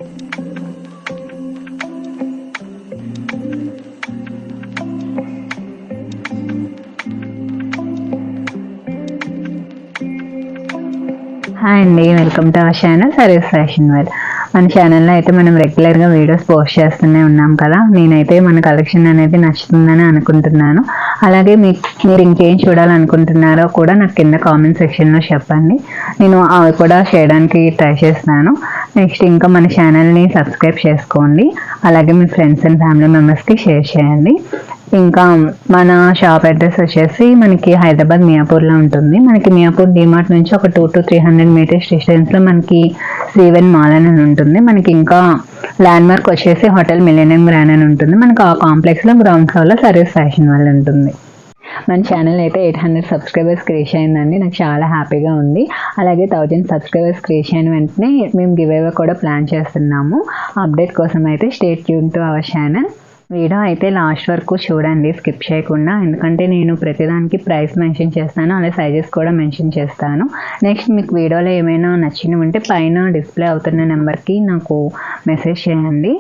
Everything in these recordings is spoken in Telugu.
హాయ్ అండి, welcome to our channel service fashion wear. మన ఛానల్లో అయితే మనం రెగ్యులర్గా వీడియోస్ పోస్ట్ చేస్తూనే ఉన్నాం కదా. నేనైతే మన కలెక్షన్ అనేది నచ్చుతుందని అనుకుంటున్నాను. అలాగే మీరు ఇంకేం చూడాలనుకుంటున్నారో కూడా నాకు కింద కామెంట్ సెక్షన్లో చెప్పండి. నేను అవి కూడా చేయడానికి ట్రై చేస్తాను. నెక్స్ట్ ఇంకా మన ఛానల్ని సబ్స్క్రైబ్ చేసుకోండి. అలాగే మీ ఫ్రెండ్స్ అండ్ ఫ్యామిలీ మెంబర్స్కి షేర్ చేయండి. ఇంకా మన షాప్ అడ్రస్ వచ్చేసి మనకి హైదరాబాద్ మియాపూర్లో ఉంటుంది. మనకి మియాపూర్ డిమార్ట్ నుంచి ఒక 200 to 300 మీటర్స్ డిస్టెన్స్లో మనకి శ్రీవెన్ మాల్ అని ఉంటుంది. మనకి ఇంకా ల్యాండ్ మార్క్ వచ్చేసి హోటల్ మిలేనియం గ్రాండ్ అని ఉంటుంది. మనకి ఆ కాంప్లెక్స్లో గ్రౌండ్ ఫ్లోర్లో సర్వీస్ ఫ్యాషన్ వాళ్ళు ఉంటుంది. మన ఛానల్ అయితే 800 సబ్స్క్రైబర్స్ క్రియేట్ అయిందండి. నాకు చాలా హ్యాపీగా ఉంది. అలాగే 1000 సబ్స్క్రైబర్స్ క్రియేట్ అయిన వెంటనే మేము గివ్ అవే కూడా ప్లాన్ చేస్తున్నాము. అప్డేట్ కోసం అయితే stay tune to our channel. Video అయితే లాస్ట్ వరకు చూడండి, స్కిప్ చేయకుండా. ఎందుకంటే నేను ప్రతిదానికి ప్రైస్ మెన్షన్ చేస్తాను, అలాగే సైజెస్ కూడా మెన్షన్ చేస్తాను. నెక్స్ట్ మీకు వీడియోలో ఏమైనా నచ్చినవి ఉంటే పైన డిస్ప్లే అవుతున్న నెంబర్కి నాకు మెసేజ్ చేయండి.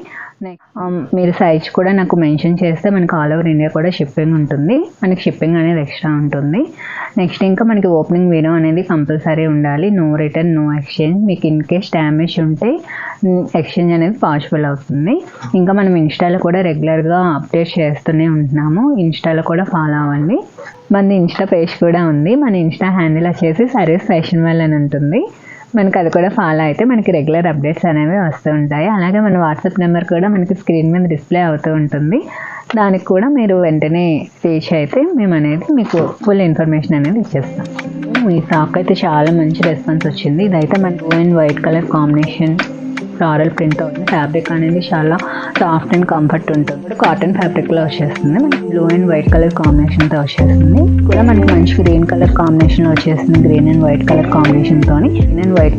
మీరు సైజ్ కూడా నాకు మెన్షన్ చేస్తే మనకి ఆల్ ఓవర్ ఇండియా కూడా షిప్పింగ్ ఉంటుంది. మనకి షిప్పింగ్ అనేది ఎక్స్ట్రా ఉంటుంది. నెక్స్ట్ ఇంకా మనకి ఓపెనింగ్ వీడియో అనేది కంపల్సరీ ఉండాలి. No return, no exchange. మీకు ఇన్ కేస్ డ్యామేజ్ ఉంటే ఎక్స్చేంజ్ అనేది పాసిబుల్ అవుతుంది. ఇంకా మనం ఇన్స్టాలో కూడా రెగ్యులర్గా అప్డేట్ చేస్తూనే ఉంటున్నాము. ఇన్స్టాలో కూడా ఫాలో అవ్వండి. మన ఇన్స్టా పేజ్ కూడా ఉంది. మన ఇన్స్టా హ్యాండిల్ వచ్చేసి సర్వీస్ ఫ్యాషన్ వేర్ అని ఉంటుంది. మనకి అది కూడా ఫాలో అయితే మనకి రెగ్యులర్ అప్డేట్స్ అనేవి వస్తూ ఉంటాయి. అలాగే మన వాట్సాప్ నెంబర్ కూడా మనకి స్క్రీన్ మీద డిస్ప్లే అవుతూ ఉంటుంది. దానికి కూడా మీరు వెంటనే రీచ్ అయితే మేము అనేది మీకు ఫుల్ ఇన్ఫర్మేషన్ అనేది ఇచ్చేస్తాం. ఈ ఫ్రాక్ అయితే చాలా మంచి రెస్పాన్స్ వచ్చింది. ఇదైతే మన blue and white colour combination floral print అవుతుంది. ఫ్యాబ్రిక్ అనేది చాలా సాఫ్ట్ అండ్ కంఫర్ట్ ఉంటుంది. కాటన్ ఫ్యాబ్రిక్లో వచ్చేస్తుంది. మనకి బ్లూ అండ్ వైట్ కలర్ కాంబినేషన్తో వచ్చేస్తుంది. కూడా మనకి మంచి గ్రీన్ కలర్ కాంబినేషన్లో వచ్చేస్తుంది. గ్రీన్ అండ్ వైట్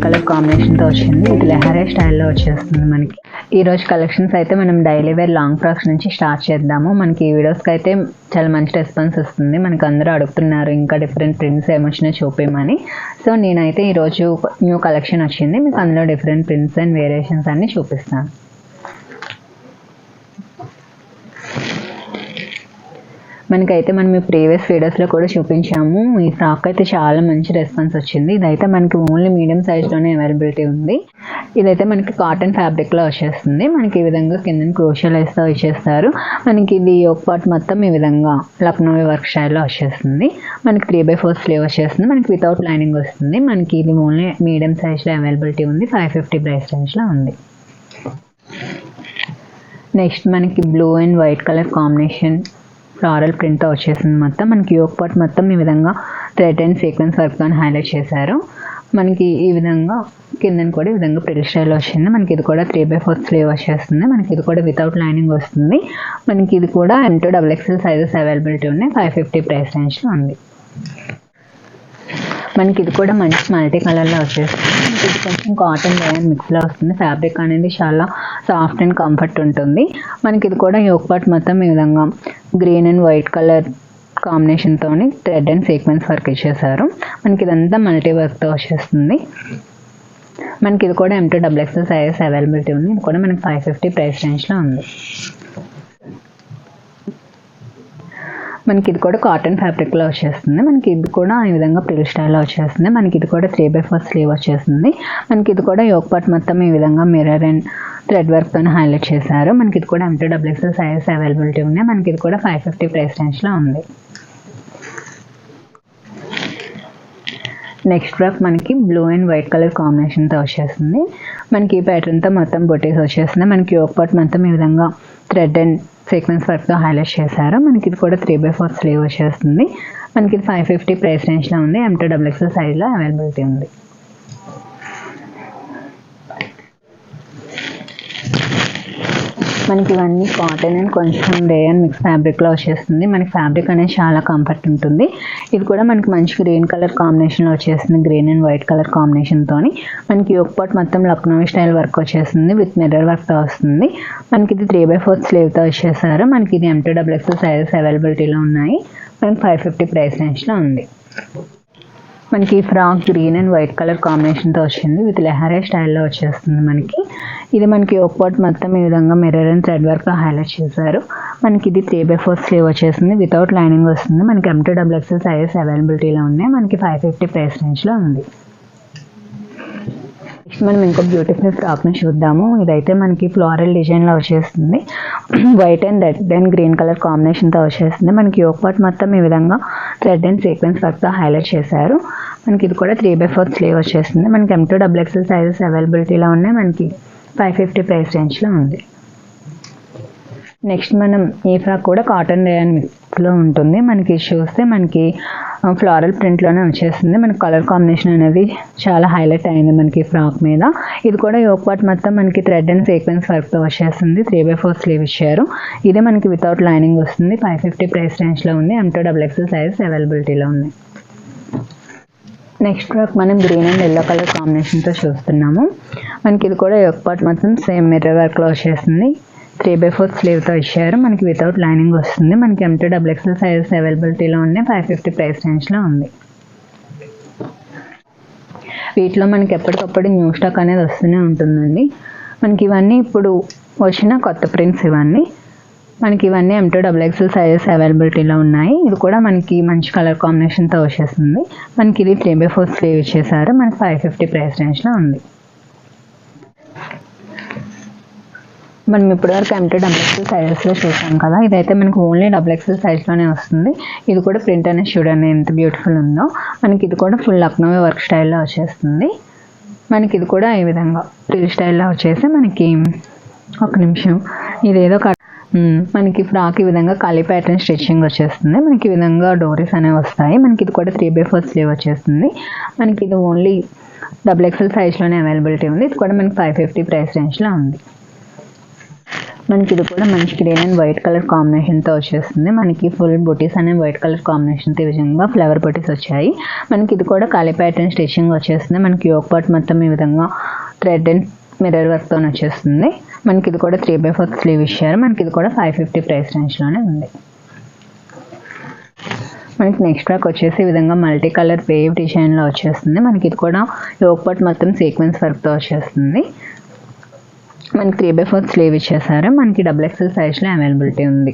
కలర్ కాంబినేషన్తో వచ్చింది. ఇది లెహరియా స్టైల్లో వచ్చేస్తుంది. మనకి ఈరోజు కలెక్షన్స్ అయితే మనం డైలీ వేర్ లాంగ్ ఫ్రాక్స్ నుంచి స్టార్ట్ చేద్దాము. మనకి ఈ వీడియోస్కి అయితే చాలా మంచి రెస్పాన్స్ వస్తుంది. మనకి అందరూ అడుగుతున్నారు ఇంకా డిఫరెంట్ ప్రింట్స్ ఏమొచ్చినా చూపించమని. సో నేనైతే ఈరోజు న్యూ కలెక్షన్ వచ్చింది. మీకు అందులో డిఫరెంట్ ప్రింట్స్ అండ్ వేరియేషన్స్ అన్ని చూపిస్తాను. మనకైతే మనం ఈ ప్రీవియస్ వీడియోస్లో కూడా చూపించాము. ఈ ఫ్రాక్ అయితే చాలా మంచి రెస్పాన్స్ వచ్చింది. ఇదైతే మనకి ఓన్లీ మీడియం సైజ్లోనే అవైలబిలిటీ ఉంది. ఇదైతే మనకి కాటన్ ఫ్యాబ్రిక్లో వచ్చేస్తుంది. మనకి ఈ విధంగా కింద క్రోషియా లేస్తో ఇచ్చేస్తారు. మనకి ఇది యోక్ పార్ట్ మొత్తం ఈ విధంగా లక్నోవి వర్క్ స్టైల్లో వచ్చేస్తుంది. మనకి 3/4 స్లీవ్ వచ్చేస్తుంది. మనకి వితౌట్ లైనింగ్ వస్తుంది. మనకి ఇది ఓన్లీ మీడియం సైజ్లో అవైలబిలిటీ ఉంది. 550 ప్రైస్ రేంజ్లో ఉంది. నెక్స్ట్ మనకి blue and white colour combination floral ప్రింట్తో వచ్చేసింది. మొత్తం మనకి యోక్ పార్ట్ మొత్తం ఈ విధంగా థ్రెడ్ అండ్ సీక్వెన్స్ వర్క్తో హైలైట్ చేశారు. మనకి ఈ విధంగా కింద కూడా ఈ విధంగా ప్రిల్ స్టైల్లో వచ్చింది. మనకి ఇది కూడా 3/4 స్లీవ్ వచ్చేస్తుంది. మనకి ఇది కూడా వితౌట్ లైనింగ్ వస్తుంది. మనకి ఇది కూడా M to XXL sizes availability ఉన్నాయి. 550 ప్రైస్ రేంజ్లో ఉంది. మనకి ఇది కూడా మంచి మల్టీ కలర్లో వచ్చేస్తుంది. ఇది కొంచెం కాటన్ రేయన్ మిక్స్లో వస్తుంది. ఫ్యాబ్రిక్ అనేది చాలా సాఫ్ట్ అండ్ కంఫర్ట్ ఉంటుంది. మనకి ఇది కూడా యోక్ పార్ట్ మొత్తం ఈ విధంగా గ్రీన్ అండ్ వైట్ కలర్ కాంబినేషన్తో థ్రెడ్ అండ్ సీక్వెన్స్ వర్క్ ఇచ్చేసారు. మనకి ఇదంతా మల్టీ వర్క్తో వచ్చేస్తుంది. మనకి ఇది కూడా M to XXL sizes availability ఉంది. ఇది కూడా మనకి 550 ప్రైస్ రేంజ్లో ఉంది. మనకి ఇది కూడా కాటన్ ఫ్యాబ్రిక్లో వచ్చేస్తుంది. మనకి ఇది కూడా ఈ విధంగా ప్రిల్ స్టైల్లో వచ్చేస్తుంది. మనకి ఇది కూడా 3/4 స్లీవ్ వచ్చేస్తుంది. మనకి ఇది కూడా యోక్ పార్ట్ మొత్తం ఈ విధంగా మిర్రర్ అండ్ థ్రెడ్ వర్క్తో హైలైట్ చేశారు. మనకి ఇది కూడా M to XXL sizes availability ఉన్నాయి. మనకి ఇది కూడా 550 ప్రైస్ రేంజ్లో ఉంది. నెక్స్ట్ ఫ్రాక్ మనకి బ్లూ అండ్ వైట్ కలర్ కాంబినేషన్తో వచ్చేస్తుంది. మనకి ఈ ప్యాటర్న్తో మొత్తం బొటీస్ వచ్చేస్తుంది. మనకి యోక్ పార్ట్ మొత్తం ఈ విధంగా థ్రెడ్ అండ్ సీక్వెన్స్ వర్క్తో హైలైట్ చేశారు. మనకి ఇది కూడా 3/4 స్లీవ్ వచ్చేస్తుంది. మనకి ఇది 550 ప్రైస్ రేంజ్లో ఉంది. M to XXL సైజ్లో అవైలబిలిటీ ఉంది. మనకి ఇవన్నీ కాటన్ అండ్ కొంచెం రేయన్ మిక్స్ ఫ్యాబ్రిక్లో వచ్చేస్తుంది. మనకి ఫ్యాబ్రిక్ అనేది చాలా కంఫర్ట్ ఉంటుంది. ఇది కూడా మనకి మంచి గ్రీన్ కలర్ కాంబినేషన్లో వచ్చేస్తుంది. గ్రీన్ అండ్ వైట్ కలర్ కాంబినేషన్తో మనకి యోక్ పార్ట్ మొత్తం లక్నోవి స్టైల్ వర్క్ వచ్చేస్తుంది. విత్ మిర్రర్ వర్క్తో వస్తుంది. మనకి ఇది 3/4 స్లీవ్తో వచ్చేసారు. మనకి ఇది M to XXL సైజెస్ అవైలబిలిటీలో ఉన్నాయి. మనకి 550 ప్రైస్ రేంజ్లో ఉంది. మనకి frock green and white colour కాంబినేషన్తో వచ్చింది, విత్ లెహరియా స్టైల్లో వచ్చేస్తుంది మనకి. ఇది మనకి ఒక పార్ట్ మొత్తం ఈ విధంగా mirror and thread work highlight చేశారు. మనకి ఇది 3/4 స్లీవ్ వచ్చేస్తుంది, వితౌట్ లైనింగ్ వస్తుంది. మనకి M2XXL సైజెస్ అవైలబిలిటీలో ఉన్నాయి. మనకి 550 ప్రైస్ రేంజ్లో ఉంది. నెక్స్ట్ మనం ఇంకో బ్యూటిఫుల్ ఫ్రాక్ని చూద్దాము. ఇదైతే మనకి ఫ్లోరల్ డిజైన్లో వచ్చేస్తుంది, white and red and green colour కాంబినేషన్తో వచ్చేస్తుంది. మనకి ఒక పార్ట్ మొత్తం ఈ విధంగా థ్రెడ్ అండ్ సీక్వెన్స్ వర్క్తో హైలైట్ చేశారు. మనకి ఇది కూడా 3/4 స్లీవ్ వచ్చేస్తుంది. మనకి M2XXL సైజెస్ అవైలబిలిటీలో ఉన్నాయి. మనకి 550 ప్రైస్ రేంజ్లో ఉంది. నెక్స్ట్ మనం ఈ ఫ్రాక్ కూడా కాటన్ రేయాన్ మిక్స్లో ఉంటుంది. మనకి చూస్తే మనకి ఫ్లోరల్ ప్రింట్లోనే వచ్చేస్తుంది. మనకి కలర్ కాంబినేషన్ అనేది చాలా హైలైట్ అయింది మనకి ఫ్రాక్ మీద. ఇది కూడా యోక్ పార్ట్ మొత్తం మనకి థ్రెడ్ అండ్ సీక్వెన్స్ వర్క్తో వచ్చేస్తుంది. 3/4 స్లీవ్ ఇచ్చారు. ఇదే మనకి వితౌట్ లైనింగ్ వస్తుంది. 550 ప్రైస్ రేంజ్లో ఉంది. M2XXL సైజ్ అవైలబిలిటీలో ఉంది. నెక్స్ట్ ఫ్రాక్ మనం గ్రీన్ అండ్ ఎల్లో కలర్ కాంబినేషన్తో చూస్తున్నాము. మనకి ఇది కూడా యోక్ పార్ట్ మొత్తం సేమ్ మిర్రర్ వర్క్లో వచ్చేస్తుంది. 3/4 స్లీవ్తో ఇచ్చారు. మనకి వితౌట్ లైనింగ్ వస్తుంది. మనకి M2XXL సైజెస్ అవైలబిలిటీలో ఉన్నాయి. 550 ప్రైస్ రేంజ్లో ఉంది. వీటిలో మనకి ఎప్పటికప్పుడు న్యూ స్టాక్ అనేది వస్తూనే ఉంటుందండి. మనకి ఇవన్నీ ఇప్పుడు వచ్చిన కొత్త ప్రింట్స్ ఇవన్నీ. మనకి ఇవన్నీ M2XXL సైజెస్ అవైలబిలిటీలో ఉన్నాయి. ఇది కూడా మనకి మంచి కలర్ కాంబినేషన్తో వచ్చేస్తుంది. మనకి ఇది 3/4 స్లీవ్ ఇచ్చేసారు. మనకి 550 ప్రైస్ రేంజ్లో ఉంది. మనం ఇప్పటివరకు M2XXL సైజెస్లో చూసాం కదా, ఇదైతే మనకి ఓన్లీ XXL సైజ్లోనే వస్తుంది. ఇది కూడా ప్రింట్ అనేది చూడండి ఎంత బ్యూటిఫుల్ ఉందో. మనకి ఇది కూడా ఫుల్ లక్నోవీ వర్క్ స్టైల్లో వచ్చేస్తుంది. మనకి ఇది కూడా ఈ విధంగా ఫ్రిల్ స్టైల్లో వచ్చేసి మనకి ఒక నిమిషం ఇదేదో మనకి ఫ్రాక్ ఈ విధంగా కాలీ ప్యాటర్న్ స్టిచ్చింగ్ వచ్చేస్తుంది. మనకి ఈ విధంగా డోరీస్ అనేవి వస్తాయి. మనకి ఇది కూడా 3/4 స్లీవ్ వచ్చేస్తుంది. మనకి ఇది ఓన్లీ XXL సైజ్లోనే అవైలబిలిటీ ఉంది. ఇది కూడా మనకి 550 ప్రైస్ రేంజ్లో ఉంది. మనకి ఇది కూడా మంచి గ్రీన్ అండ్ వైట్ కలర్ కాంబినేషన్తో వచ్చేస్తుంది. మనకి ఫుల్ బుటీస్ అనే వైట్ కలర్ కాంబినేషన్తో ఈ విధంగా ఫ్లవర్ బుటీస్ వచ్చాయి. మనకి ఇది కూడా కాలీ ప్యాటర్న్ స్టిచ్చింగ్ వచ్చేస్తుంది. మనకి యోక్ పార్ట్ మొత్తం ఈ విధంగా థ్రెడ్ అండ్ మిర్రర్ వర్క్తో వచ్చేస్తుంది. మనకి ఇది కూడా 3/4 స్లీవ్ ఇచ్చారు. మనకి ఇది కూడా 550 ప్రైస్ రేంజ్లోనే ఉంది. మనకి నెక్స్ట్ ఫ్రాక్ వచ్చేసి ఈ విధంగా మల్టీ కలర్ వేవ్ డిజైన్లో వచ్చేస్తుంది. మనకి ఇది కూడా యోక్ పార్ట్ మొత్తం సీక్వెన్స్ వర్క్తో వచ్చేస్తుంది. మనకి 3/4 స్లీవ్ ఇచ్చేసారు. మనకి XXL సైజ్లో అవైలబిలిటీ ఉంది.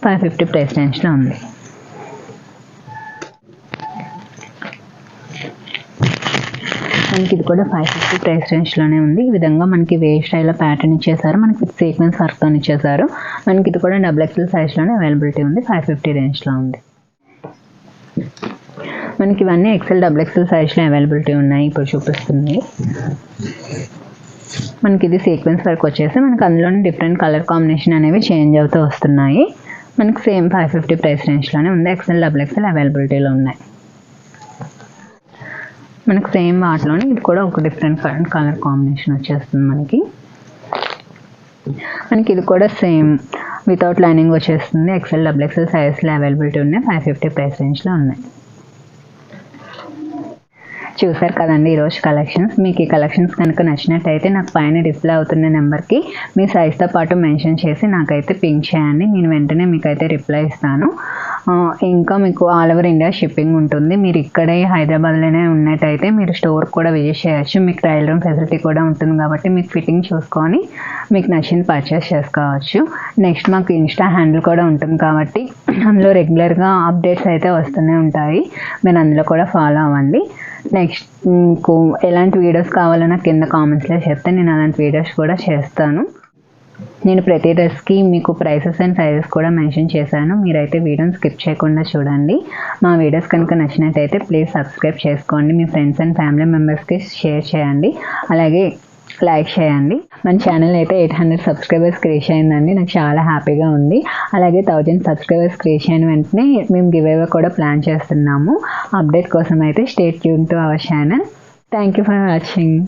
550 ప్రైస్ రేంజ్లో ఉంది. మనకి ఇది కూడా 550 ప్రైస్ రేంజ్లోనే ఉంది. ఈ విధంగా మనకి వేవ్ స్టైల్లో ప్యాటర్న్ ఇచ్చేసారు. మనకి సీక్వెన్స్ వర్క్తో ఇచ్చేసారు. మనకి ఇది కూడా XXL సైజ్లోనే అవైలబిలిటీ ఉంది. 550 రేంజ్లో ఉంది. మనకి ఇవన్నీ XXL సైజ్లో అవైలబిలిటీ ఉన్నాయి. ఇప్పుడు చూపిస్తుంది. మనకి ఇది సీక్వెన్స్ వర్క్ వచ్చేసి మనకి అందులోనే డిఫరెంట్ కలర్ కాంబినేషన్ అనేవి చేంజ్ అవుతూ వస్తున్నాయి. మనకి సేమ్ 550 ప్రైస్ రేంజ్లోనే ఉంది. XXL అవైలబిలిటీలో ఉన్నాయి. మనకి సేమ్ వాటిలోనే ఇది కూడా ఒక డిఫరెంట్ కలర్ కాంబినేషన్ వచ్చేస్తుంది. మనకి ఇది కూడా సేమ్ వితౌట్ లైనింగ్ వచ్చేస్తుంది. XXL సైజ్లో అవైలబిలిటీ ఉన్నాయి. 550 ప్రైస్ రేంజ్లో ఉన్నాయి. చూసారు కదండి ఈరోజు కలెక్షన్స్. మీకు ఈ కలెక్షన్స్ కనుక నచ్చినట్టయితే నాకు పైన డిస్ప్లే అవుతున్న నెంబర్కి మీ సైజ్తో పాటు మెన్షన్ చేసి నాకైతే పింక్ చేయండి. నేను వెంటనే మీకైతే రిప్లై ఇస్తాను. ఇంకా మీకు ఆల్ ఓవర్ ఇండియా షిప్పింగ్ ఉంటుంది. మీరు ఇక్కడే హైదరాబాద్లోనే ఉన్నట్టయితే మీరు స్టోర్ కూడా విజిట్ చేయొచ్చు. మీకు ట్రయల్ రూమ్ ఫెసిలిటీ కూడా ఉంటుంది కాబట్టి మీకు ఫిట్టింగ్ చూసుకొని మీకు నచ్చింది పర్చేస్ చేసుకోవచ్చు. నెక్స్ట్ మాకు ఇన్స్టా హ్యాండిల్ కూడా ఉంటుంది కాబట్టి అందులో రెగ్యులర్గా అప్డేట్స్ అయితే వస్తూనే ఉంటాయి. మీరు అందులో కూడా ఫాలో అవ్వండి. నెక్స్ట్ మీకు ఎలాంటి వీడియోస్ కావాలన్నా కింద కామెంట్స్లో చెప్తే నేను అలాంటి వీడియోస్ కూడా చేస్తాను. నేను ప్రతి డ్రెస్కి మీకు ప్రైసెస్ అండ్ సైజెస్ కూడా మెన్షన్ చేశాను. మీరైతే వీడియోని స్కిప్ చేయకుండా చూడండి. మా వీడియోస్ కనుక నచ్చినట్టయితే ప్లీజ్ సబ్స్క్రైబ్ చేసుకోండి. మీ ఫ్రెండ్స్ అండ్ ఫ్యామిలీ మెంబర్స్కి షేర్ చేయండి. అలాగే లైక్ చేయండి. మన ఛానల్ అయితే 800 సబ్స్క్రైబర్స్ రీచ్ అయిందండి. నాకు చాలా హ్యాపీగా ఉంది. అలాగే 1000 సబ్స్క్రైబర్స్ రీచ్ అయిన వెంటనే మేము గివ్ అవే కూడా ప్లాన్ చేస్తున్నాము. అప్డేట్ కోసం అయితే stay tune to our channel. Thank you for watching.